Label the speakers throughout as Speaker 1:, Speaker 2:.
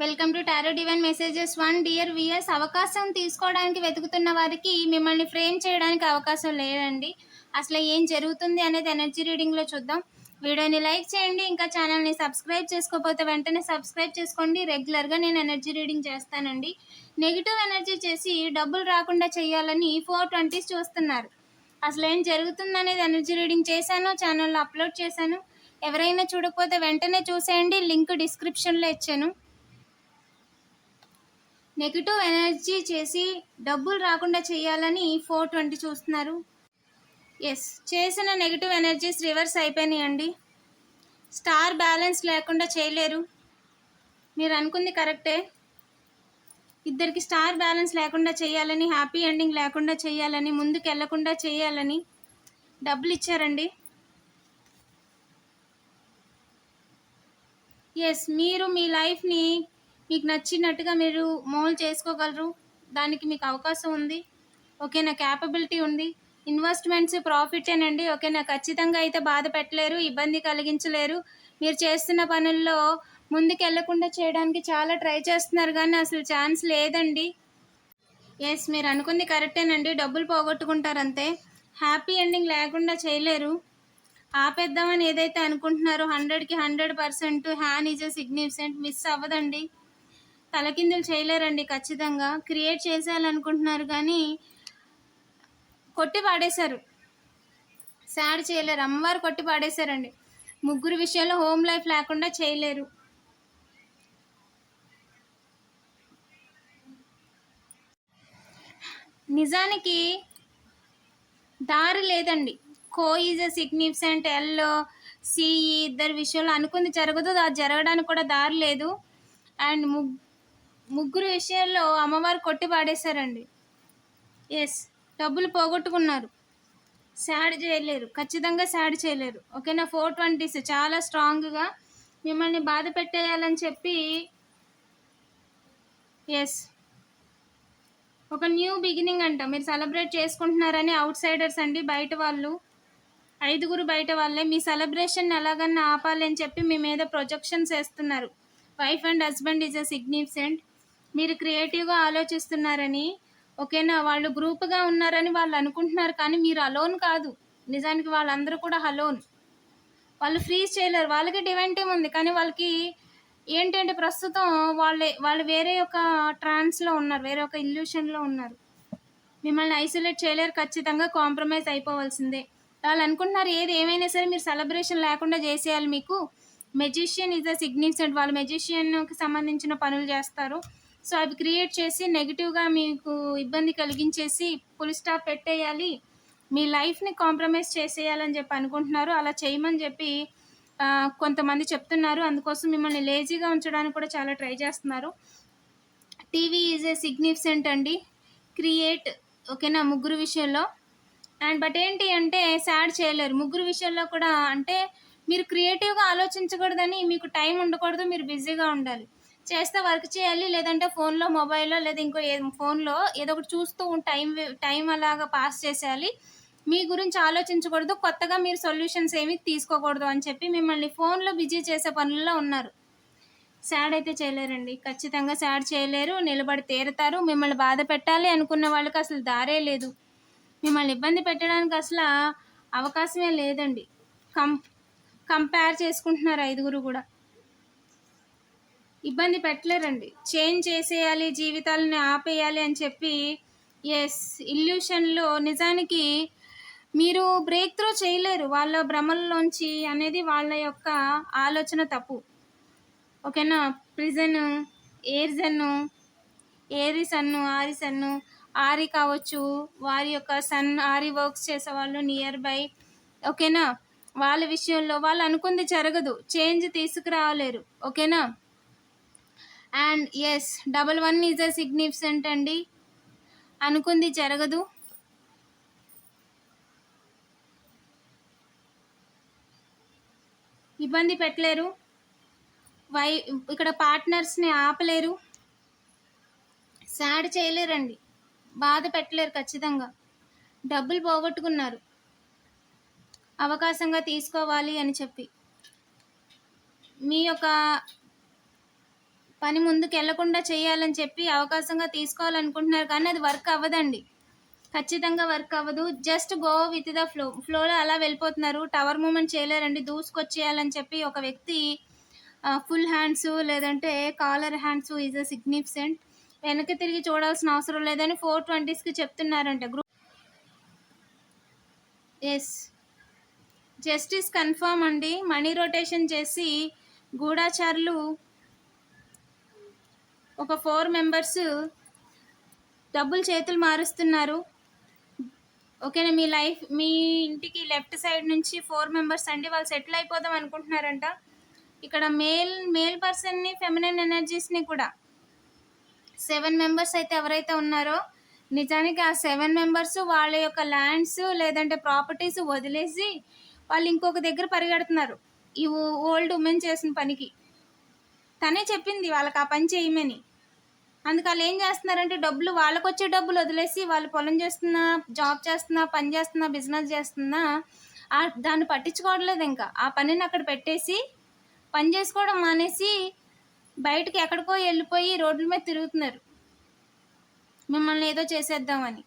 Speaker 1: Welcome to tarot divine messages 1. Dear weirs, అవకాశం తీసుకోవడానికి వెతుకుతున్న వారికి మిమ్మల్ని ఫ్రేమ్ చేయడానికి అవకాశం లేదండి. అసలు ఏం జరుగుతుంది అనేది ఎనర్జీ రీడింగ్లో చూద్దాం. వీడియోని లైక్ చేయండి. ఇంకా ఛానల్ని సబ్స్క్రైబ్ చేసుకోకపోతే వెంటనే సబ్స్క్రైబ్ చేసుకోండి. రెగ్యులర్గా నేను ఎనర్జీ రీడింగ్ చేస్తానండి. నెగిటివ్ ఎనర్జీ చేసి డబ్బులు రాకుండా చేయాలని 420s చూస్తున్నారు. అసలు ఏం జరుగుతుంది అనేది ఎనర్జీ రీడింగ్ చేశాను, ఛానల్లో అప్లోడ్ చేశాను. ఎవరైనా చూడకపోతే వెంటనే చూసేయండి. లింక్ డిస్క్రిప్షన్లో ఇచ్చాను. నెగిటివ్ ఎనర్జీ చేసి డబ్బులు రాకుండా చేయాలని 420 చూస్తున్నారు. ఎస్, చేసిన నెగిటివ్ ఎనర్జీస్ రివర్స్ అయిపోయినాయండి. స్టార్ బ్యాలెన్స్ లేకుండా చేయలేరు. మీరు అనుకుంది కరెక్టే. ఇద్దరికి స్టార్ బ్యాలెన్స్ లేకుండా చేయాలని, హ్యాపీ ఎండింగ్ లేకుండా చేయాలని, ముందుకు వెళ్లకుండా చేయాలని డబ్బులు ఇచ్చారండి. ఎస్, మీరు మీ లైఫ్ని మీకు నచ్చినట్టుగా మీరు మోల్డ్ చేసుకోగలరు. దానికి మీకు అవకాశం ఉంది. ఓకేనా, క్యాపబిలిటీ ఉంది. ఇన్వెస్ట్మెంట్స్ ప్రాఫిటేనండి. ఓకేనా, ఖచ్చితంగా అయితే బాధ పెట్టలేరు, ఇబ్బంది కలిగించలేరు. మీరు చేస్తున్న పనుల్లో ముందుకు వెళ్లకుండా చేయడానికి చాలా ట్రై చేస్తున్నారు, కానీ అసలు ఛాన్స్ లేదండి. ఎస్, మీరు అనుకుంది కరెక్టేనండి. డబ్బులు పోగొట్టుకుంటారు అంతే. హ్యాపీ ఎండింగ్ లేకుండా చేయలేరు. ఆపేద్దామని ఏదైతే అనుకుంటున్నారో 100కి 100% హ్యాన్ ఈజ్ ఎ సిగ్నిఫికెంట్. మిస్ అవ్వదండి. తలకిందులు చేయలేరండి. ఖచ్చితంగా క్రియేట్ చేసేయాలనుకుంటున్నారు, కానీ కొట్టి పాడేశారు. సాడ్ చేయలేరు. అమ్మవారు కొట్టి పాడేశారండి. ముగ్గురు విషయంలో హోమ్ లైఫ్ లేకుండా చేయలేరు. నిజానికి దారి లేదండి. కో ఈజ్ ఎ సిగ్నిఫికెంట్. ఎల్లో సిఈ ఇద్దరు విషయంలో అనుకుంది జరగదు. అది జరగడానికి కూడా దారి లేదు. అండ్ ముగ్గురు విషయాల్లో అమ్మవారు కొట్టి పాడేశారండి. ఎస్, డబ్బులు పోగొట్టుకున్నారు. సాడ్ చేయలేరు. ఖచ్చితంగా సాడ్ చేయలేరు. ఓకేనా, 420s చాలా స్ట్రాంగ్గా మిమ్మల్ని బాధ పెట్టేయాలని చెప్పి ఎస్ ఒక న్యూ బిగినింగ్ అంట. మీరు సెలబ్రేట్ చేసుకుంటున్నారని అవుట్ సైడర్స్ అండి, బయట వాళ్ళు 5 బయట వాళ్ళే మీ సెలబ్రేషన్ ఎలాగన్నా ఆపాలి అని చెప్పి మీ మీద ప్రొజెక్షన్స్ వేస్తున్నారు. Wife and husband is a significant. మీరు క్రియేటివ్గా ఆలోచిస్తున్నారని, ఓకేనా, వాళ్ళు గ్రూప్గా ఉన్నారని వాళ్ళు అనుకుంటున్నారు, కానీ మీరు అలోన్ కాదు. నిజానికి వాళ్ళందరూ కూడా అలోన్. వాళ్ళు ఫ్రీజ్ చేయలేరు. వాళ్ళకి డివైన్ టీమ్ ఉంది, కానీ వాళ్ళకి ఏంటంటే ప్రస్తుతం వాళ్ళు వేరే ఒక ట్రాన్స్లో ఉన్నారు, వేరే ఒక ఇల్యూషన్లో ఉన్నారు. మిమ్మల్ని ఐసోలేట్ చేయలేరు. ఖచ్చితంగా కాంప్రమైజ్ అయిపోవాల్సిందే. వాళ్ళు అనుకుంటున్నారు ఏది ఏమైనా సరే మీరు సెలబ్రేషన్ లేకుండా చేసేయాలి. మీకు మెజిషియన్ ఈజ్ అ సిగ్నిఫికెంట్. వాళ్ళు మెజిషియన్కి సంబంధించిన పనులు చేస్తారు. సో అవి క్రియేట్ చేసి నెగిటివ్గా మీకు ఇబ్బంది కలిగించేసి ఫుల్ స్టాప్ పెట్టేయాలి, మీ లైఫ్ని కాంప్రమైజ్ చేసేయాలని చెప్పి అనుకుంటున్నారు. అలా చేయమని చెప్పి కొంతమంది చెప్తున్నారు. అందుకోసం మిమ్మల్ని లేజీగా ఉంచడానికి కూడా చాలా ట్రై చేస్తున్నారు. టీవీ ఈజ్ ఏ సిగ్నిఫికెంట్ అండి. క్రియేట్, ఓకేనా, ముగ్గురు విషయంలో. అండ్ బట్ ఏంటి అంటే సాడ్ చేయలేరు. ముగ్గురు విషయంలో కూడా అంటే మీరు క్రియేటివ్గా ఆలోచించకూడదని, మీకు టైం ఉండకూడదు, మీరు బిజీగా ఉండాలి. చేస్తే వర్క్ చేయాలి, లేదంటే ఫోన్లో, మొబైల్లో, లేదా ఇంకో ఫోన్లో ఏదో ఒకటి చూస్తూ టైం అలాగా పాస్ చేసేయాలి. మీ గురించి ఆలోచించకూడదు, కొత్తగా మీరు సొల్యూషన్స్ ఏమి తీసుకోకూడదు అని చెప్పి మిమ్మల్ని ఫోన్లో బిజీ చేసే పనుల్లో ఉన్నారు. సాడ్ అయితే చేయలేరండి. ఖచ్చితంగా సాడ్ చేయలేరు. నిలబడి తీరుతారు. మిమ్మల్ని బాధ పెట్టాలి అనుకున్న వాళ్ళకి అసలు దారే లేదు. మిమ్మల్ని ఇబ్బంది పెట్టడానికి అసలు అవకాశమే లేదండి. కంపేర్ చేసుకుంటున్నారు 5 కూడా. ఇబ్బంది పెట్టలేరండి. చేంజ్ చేసేయాలి, జీవితాలని ఆపేయాలి అని చెప్పి ఎస్ ఇల్యూషన్లో నిజానికి మీరు బ్రేక్ త్రూ చేయలేరు. వాళ్ళ భ్రమల్లోంచి అనేది వాళ్ళ యొక్క ఆలోచన తప్పు. ఓకేనా, ప్రిజన్, ఏర్జన్ను, ఏరిసన్ను, ఆరిసన్ను, ఆరి కావచ్చు, వారి యొక్క సన్ ఆరి వర్క్స్ చేసేవాళ్ళు నియర్ బై. ఓకేనా, వాళ్ళ విషయంలో వాళ్ళు అనుకుంది జరగదు, చేంజ్ తీసుకురాలేరు. ఓకేనా, and yes 11 is a significant అండి. అనుకుంది జరగదు. ఇబ్బంది పెట్టలేరు. ఇక్కడ పార్ట్నర్స్ని ఆపలేరు. సాడ్ చేయలేరండి. బాధ పెట్టలేరు. ఖచ్చితంగా డబ్బులు పోగొట్టుకున్నారు. అవకాశంగా తీసుకోవాలి అని చెప్పి మీ యొక్క పని ముందుకు వెళ్లకుండా చేయాలని చెప్పి అవకాశంగా తీసుకోవాలనుకుంటున్నారు, కానీ అది వర్క్ అవ్వదండి. ఖచ్చితంగా వర్క్ అవ్వదు. జస్ట్ గో విత్ ద ఫ్లోలో అలా వెళ్ళిపోతున్నారు. Tower moment చేయలేరండి. దూసుకొచ్చేయాలని చెప్పి ఒక వ్యక్తి ఫుల్ హ్యాండ్స్ లేదంటే collar hands is a significant, వెనక్కి తిరిగి చూడాల్సిన అవసరం లేదని 420కి చెప్తున్నారంట. ఎస్, జస్టిస్ కన్ఫర్మ్ అండి. మనీ రొటేషన్ చేసి గూఢాచారులు ఒక 4 మెంబర్స్ డబ్బులు చేతులు మారుస్తున్నారు. ఓకేనా, మీ ఇంటికి లెఫ్ట్ సైడ్ నుంచి 4 మెంబర్స్ అండి, వాళ్ళు సెటిల్ అయిపోదాం అనుకుంటున్నారంట. ఇక్కడ మేల్ పర్సన్ని, ఫెమినైన్ ఎనర్జీస్ని కూడా 7 మెంబర్స్ అయితే ఎవరైతే ఉన్నారో, నిజానికి ఆ 7 మెంబర్స్ వాళ్ళ యొక్క ల్యాండ్స్ లేదంటే ప్రాపర్టీస్ వదిలేసి వాళ్ళు ఇంకొక దగ్గర పరిగెడుతున్నారు ఈ ఓల్డ్ ఉమెన్ చేసిన పనికి. తనే చెప్పింది వాళ్ళకి ఆ పని చేయమని. అందుకు వాళ్ళు ఏం చేస్తున్నారంటే డబ్బులు, వాళ్ళకు వచ్చే డబ్బులు వదిలేసి వాళ్ళు పొలం చేస్తున్నా, జాబ్ చేస్తున్నా, పని చేస్తున్నా, బిజినెస్ చేస్తున్నా దాన్ని పట్టించుకోవట్లేదు. ఇంకా ఆ పనిని అక్కడ పెట్టేసి పని చేసుకోవడం మానేసి బయటకి ఎక్కడికో వెళ్ళిపోయి రోడ్ల మీద తిరుగుతున్నారు మిమ్మల్ని ఏదో చేసేద్దామని.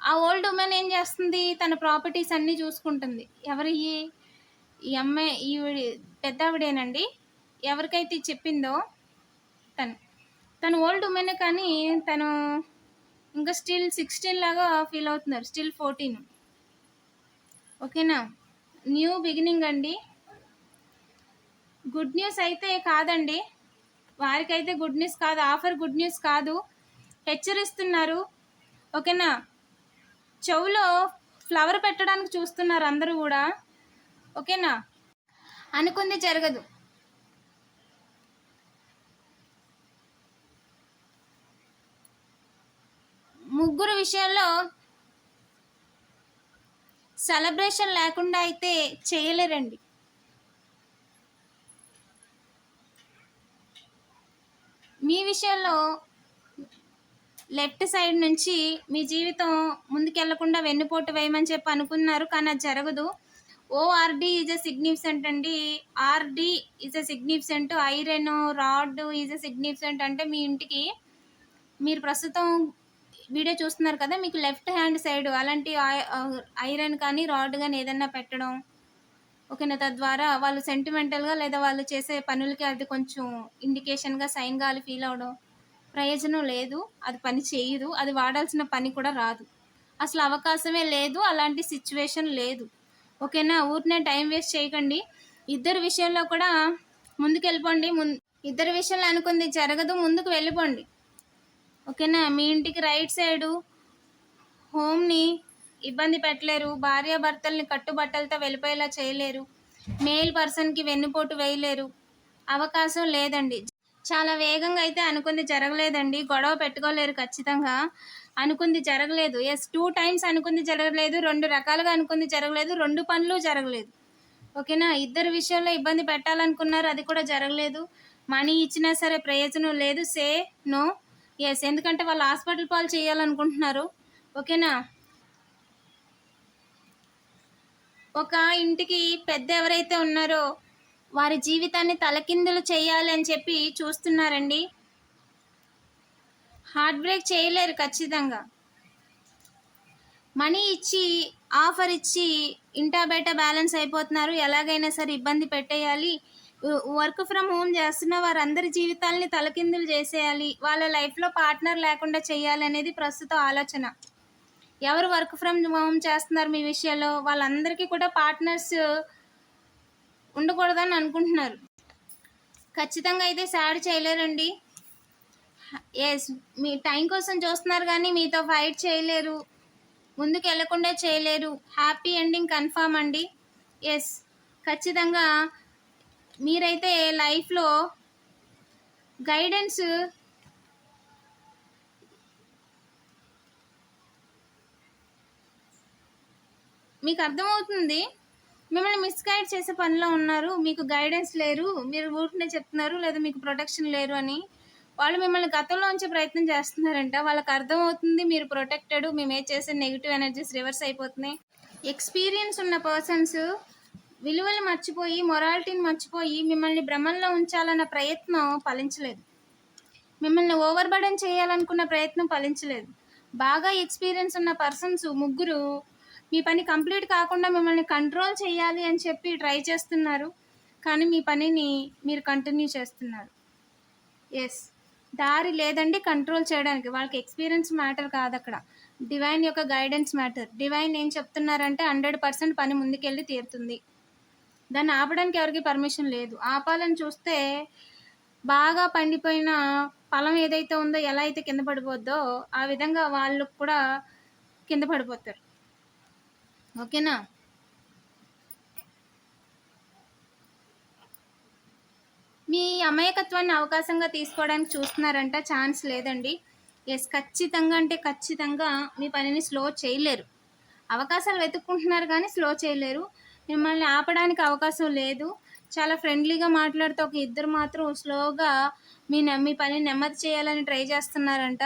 Speaker 1: ఆ ఓల్డ్ ఉమెన్ ఏం చేస్తుంది, తన ప్రాపర్టీస్ అన్నీ చూసుకుంటుంది. ఈ అమ్మాయి, ఈ పెద్ద ఆవిడేనండి, ఎవరికైతే చెప్పిందో తను ఓల్డ్ ఉమెన్, కానీ తను ఇంకా స్టిల్ 16 లాగా ఫీల్ అవుతున్నారు, స్టిల్ 14. ఓకేనా, న్యూ బిగినింగ్ అండి. గుడ్ న్యూస్ అయితే కాదండి, వారికైతే గుడ్ న్యూస్ కాదు, ఆఫర్ గుడ్ న్యూస్ కాదు, హెచ్చరిస్తున్నారు. ఓకేనా, చెవులో ఫ్లవర్ పెట్టడానికి చూస్తున్నారు అందరూ కూడా. ఓకేనా, అనుకుంది జరగదు. ముగ్గురు విషయంలో సెలబ్రేషన్ లేకుండా అయితే చేయలేరండి. మీ విషయంలో లెఫ్ట్ సైడ్ నుంచి మీ జీవితం ముందుకెళ్లకుండా వెన్నుపోటు వేయమని చెప్పి అనుకున్నారు, కానీ అది జరగదు. ఓఆర్డి ఈజ్ ఎ సిగ్నిఫికెంట్ అండి. RD is a significant. Iron rod is a significant. అంటే మీ ఇంటికి, మీరు ప్రస్తుతం వీడియో చూస్తున్నారు కదా, మీకు లెఫ్ట్ హ్యాండ్ సైడ్ అలాంటి ఐరన్ కానీ రాడ్ కానీ ఏదన్నా పెట్టడం. ఓకేనా, తద్వారా వాళ్ళు సెంటిమెంటల్గా లేదా వాళ్ళు చేసే పనులకి అది కొంచెం ఇండికేషన్గా, సైన్గా వాళ్ళు ఫీల్ అవడం. ప్రయోజనం లేదు, అది పని చేయదు, అది వాడాల్సిన పని కూడా రాదు, అసలు అవకాశమే లేదు, అలాంటి సిచ్యువేషన్ లేదు. ఓకేనా, ఊరినే టైం వేస్ట్ చేయకండి. ఇద్దరు విషయంలో కూడా ముందుకు వెళ్ళిపోండి. ఇద్దరు విషయంలో అనుకుంది జరగదు, ముందుకు వెళ్ళిపోండి. ఓకేనా, మీ ఇంటికి రైట్ సైడు హోమ్ని ఇబ్బంది పెట్టలేరు, భార్యాభర్తల్ని కట్టుబట్టలతో వెళ్ళిపోయేలా చేయలేరు, మేల్ పర్సన్కి వెన్నుపోటు వేయలేరు, అవకాశం లేదండి. చాలా వేగంగా అయితే అనుకుంది జరగలేదండి, గొడవ పెట్టుకోలేరు ఖచ్చితంగా. అనుకుంది జరగలేదు. ఎస్, 2 టైమ్స్ అనుకుంది జరగలేదు, 2 రకాలుగా అనుకుంది జరగలేదు, 2 పనులు జరగలేదు. ఓకేనా, ఇద్దరు విషయంలో ఇబ్బంది పెట్టాలనుకున్నారు, అది కూడా జరగలేదు. మనీ ఇచ్చినా సరే ప్రయోజనం లేదు, సే నో. ఎస్, ఎందుకంటే వాళ్ళు హాస్పిటల్ పాలు చేయాలనుకుంటున్నారు. ఓకేనా, ఒక ఇంటికి పెద్ద ఎవరైతే ఉన్నారో వారి జీవితాన్ని తలకిందులు చేయాలి అని చెప్పి చూస్తున్నారండి. హార్ట్ బ్రేక్ చేయలేరు ఖచ్చితంగా. మనీ ఇచ్చి, ఆఫర్ ఇచ్చి ఇంటా బయట బ్యాలెన్స్ అయిపోతున్నారు, ఎలాగైనా సరే ఇబ్బంది పెట్టేయాలి. వర్క్ ఫ్రమ్ హోమ్ చేస్తున్న వారందరి జీవితాలని తలకిందులు చేసేయాలి, వాళ్ళ లైఫ్లో పార్ట్నర్ లేకుండా చేయాలి అనేది ప్రస్తుత ఆలోచన. ఎవరు వర్క్ ఫ్రమ్ హోమ్ చేస్తున్నారు మీ విషయంలో, వాళ్ళందరికీ కూడా పార్ట్నర్స్ ఉండకూడదని అనుకుంటున్నారు. ఖచ్చితంగా అయితే సాడ్ చేయలేరండి. ఎస్, మీ టైం కోసం చూస్తున్నారు కానీ మీతో ఫైట్ చేయలేరు, ముందుకు వెళ్లకుండా చేయలేరు. హ్యాపీ ఎండింగ్ కన్ఫర్మ్ అండి. ఎస్, ఖచ్చితంగా మీరైతే లైఫ్లో గైడెన్స్, మీకు అర్థమవుతుంది, మిమ్మల్ని మిస్గైడ్ చేసే పనిలో ఉన్నారు, మీకు గైడెన్స్ లేరు, మీరు ఊరినే చెప్తున్నారు లేదా మీకు ప్రొటెక్షన్ లేరు అని. వాళ్ళు మిమ్మల్ని గతంలో ఉంచే ప్రయత్నం చేస్తున్నారంట. వాళ్ళకి అర్థమవుతుంది మీరు ప్రొటెక్టెడ్, మేము ఏ చేసే నెగిటివ్ ఎనర్జీస్ రివర్స్ అయిపోతున్నాయి. ఎక్స్పీరియన్స్ ఉన్న పర్సన్స్ విలువలు మర్చిపోయి, మొరాలిటీని మర్చిపోయి మిమ్మల్ని భ్రమంలో ఉంచాలన్న ప్రయత్నం ఫలించలేదు. మిమ్మల్ని ఓవర్ బర్డెన్ చేయాలనుకున్న ప్రయత్నం ఫలించలేదు. బాగా ఎక్స్పీరియన్స్ ఉన్న పర్సన్స్ ముగ్గురు మీ పని కంప్లీట్ కాకుండా మిమ్మల్ని కంట్రోల్ చేయాలి అని చెప్పి ట్రై చేస్తున్నారు. కానీ మీ పనిని మీరు కంటిన్యూ చేస్తున్నారు. ఎస్, దారి లేదండి కంట్రోల్ చేయడానికి. వాళ్ళకి ఎక్స్పీరియన్స్ మ్యాటర్ కాదు అక్కడ, డివైన్ యొక్క గైడెన్స్ మ్యాటర్. డివైన్ ఏం చెప్తున్నారంటే 100% పని ముందుకెళ్ళి తీరుతుంది. దాన్ని ఆపడానికి ఎవరికి పర్మిషన్ లేదు. ఆపాలని చూస్తే బాగా పండిపోయిన ఫలం ఏదైతే ఉందో ఎలా అయితే కింద పడిపోద్దో ఆ విధంగా వాళ్ళు కూడా కింద పడిపోతారు. ఓకేనా? మీ అమాయకత్వాన్ని అవకాశంగా తీసుకోవడానికి చూస్తున్నారంట, ఛాన్స్ లేదండి. ఎస్, ఖచ్చితంగా అంటే ఖచ్చితంగా మీ పనిని స్లో చేయలేరు. అవకాశాలు వెతుక్కుంటున్నారు కానీ స్లో చేయలేరు. మిమ్మల్ని ఆపడానికి అవకాశం లేదు. చాలా ఫ్రెండ్లీగా మాట్లాడుతూ ఒక ఇద్దరు మాత్రం స్లోగా మీ పని నెమ్మది చేయాలని ట్రై చేస్తున్నారంట.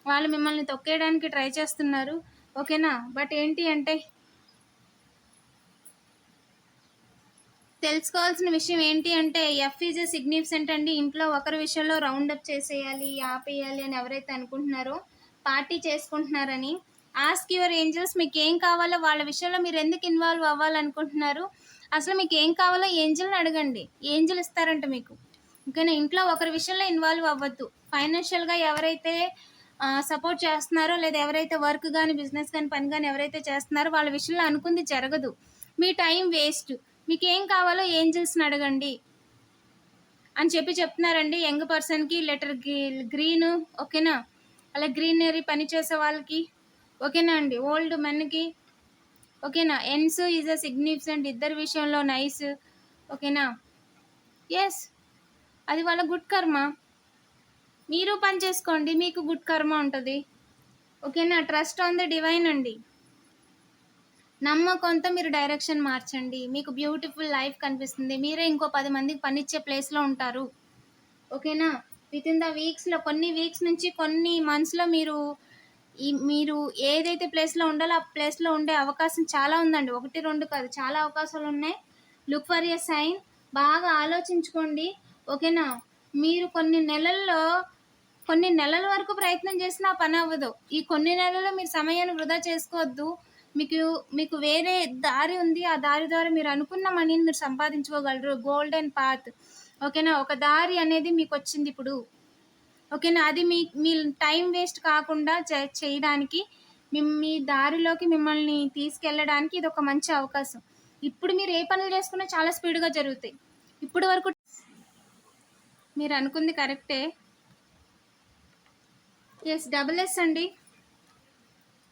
Speaker 1: వాళ్ళు మిమ్మల్ని తొక్కేయడానికి ట్రై చేస్తున్నారు. ఓకేనా? బట్ ఏంటి అంటే తెలుసుకోవాల్సిన విషయం ఏంటి అంటే ఎఫ్ ఈజ్ ఎ సిగ్నిఫికెంట్ అండి. ఇంట్లో ఒకరి విషయంలో రౌండప్ చేసేయాలి, ఆపేయాలి అని ఎవరైతే అనుకుంటున్నారో, పార్టీ చేసుకుంటున్నారని, ఆస్క్ యువర్ ఏంజల్స్ మీకు ఏం కావాలో వాళ్ళ విషయంలో మీరు ఎందుకు ఇన్వాల్వ్ అవ్వాలనుకుంటున్నారు, అసలు మీకు ఏం కావాలో ఏంజల్ని అడగండి, ఏంజల్ ఇస్తారంట మీకు. ఓకేనా? ఇంట్లో ఒకరి విషయంలో ఇన్వాల్వ్ అవ్వద్దు. ఫైనాన్షియల్గా ఎవరైతే సపోర్ట్ చేస్తున్నారో లేదా ఎవరైతే వర్క్ కానీ బిజినెస్ కానీ పని కానీ ఎవరైతే చేస్తున్నారో వాళ్ళ విషయంలో అనుకుంది జరగదు. మీ టైం వేస్ట్. మీకు ఏం కావాలో ఏంజల్స్ని అడగండి అని చెప్పి చెప్తున్నారండి. యంగ్ పర్సన్కి లెటర్ గ్రీన్. ఓకేనా? అలా గ్రీనరీ పని చేసే వాళ్ళకి. ఓకేనా అండి? ఓల్డ్ మెన్కి. ఓకేనా? ఎన్స్ ఈజ్ అ సిగ్నిఫికెంట్, ఇద్దరి విషయంలో నైస్. ఓకేనా? ఎస్, అది వాళ్ళ గుడ్ కర్మ. మీరు పని చేసుకోండి, మీకు గుడ్ కర్మ ఉంటుంది. ఓకేనా? ట్రస్ట్ ఆన్ ద డివైన్ అండి. నమ్మకంతో మీరు డైరెక్షన్ మార్చండి, మీకు బ్యూటిఫుల్ లైఫ్ కనిపిస్తుంది. మీరే ఇంకో 10 మందికి పనిచ్చే ప్లేస్లో ఉంటారు. ఓకేనా? విత్ ఇన్ ద వీక్స్లో, కొన్ని వీక్స్ నుంచి కొన్ని మంత్స్లో మీరు ఏదైతే ప్లేస్లో ఉండాలో ఆ ప్లేస్లో ఉండే అవకాశం చాలా ఉందండి. 1, 2 కాదు, చాలా అవకాశాలు ఉన్నాయి. Look for a sign. బాగా ఆలోచించుకోండి. ఓకేనా? మీరు కొన్ని నెలల వరకు ప్రయత్నం చేసినా పని అవ్వదు. ఈ కొన్ని నెలలు మీరు సమయాన్ని వృధా చేసుకోవద్దు. మీకు వేరే దారి ఉంది. ఆ దారి ద్వారా మీరు అనుకున్న మనీని మీరు సంపాదించుకోగలరు. Golden path. ఓకేనా? ఒక దారి అనేది మీకు వచ్చింది ఇప్పుడు. ఓకేనా? అది మీ టైం వేస్ట్ కాకుండా చేయడానికి, మీ దారిలోకి మిమ్మల్ని తీసుకెళ్ళడానికి ఇది ఒక మంచి అవకాశం. ఇప్పుడు మీరు ఏ పనులు చేసుకున్నా చాలా స్పీడ్గా జరుగుతాయి. ఇప్పుడు వరకు మీరు అనుకుంది కరెక్టే. ఎస్, డబుల్ అండి.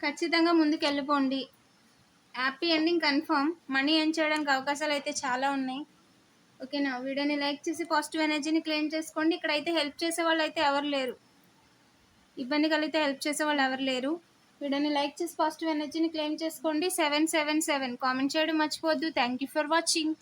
Speaker 1: ఖచ్చితంగా ముందుకు వెళ్ళిపోండి. Happy ending confirm. Money earn చేయడానికి అవకాశాలు అయితే చాలా ఉన్నాయి. ఓకేనా? వీడియోని లైక్ చేసి పాజిటివ్ ఎనర్జీని క్లెయిమ్ చేసుకోండి. ఇక్కడైతే హెల్ప్ చేసే వాళ్ళు అయితే ఎవరు లేరు. ఇబ్బంది కలిగితే హెల్ప్ చేసే వాళ్ళు ఎవరు లేరు. వీడియోని లైక్ చేసి పాజిటివ్ ఎనర్జీని క్లెయిమ్ చేసుకోండి. 777 కామెంట్ చేయడం మర్చిపోవద్దు. Thank you for watching.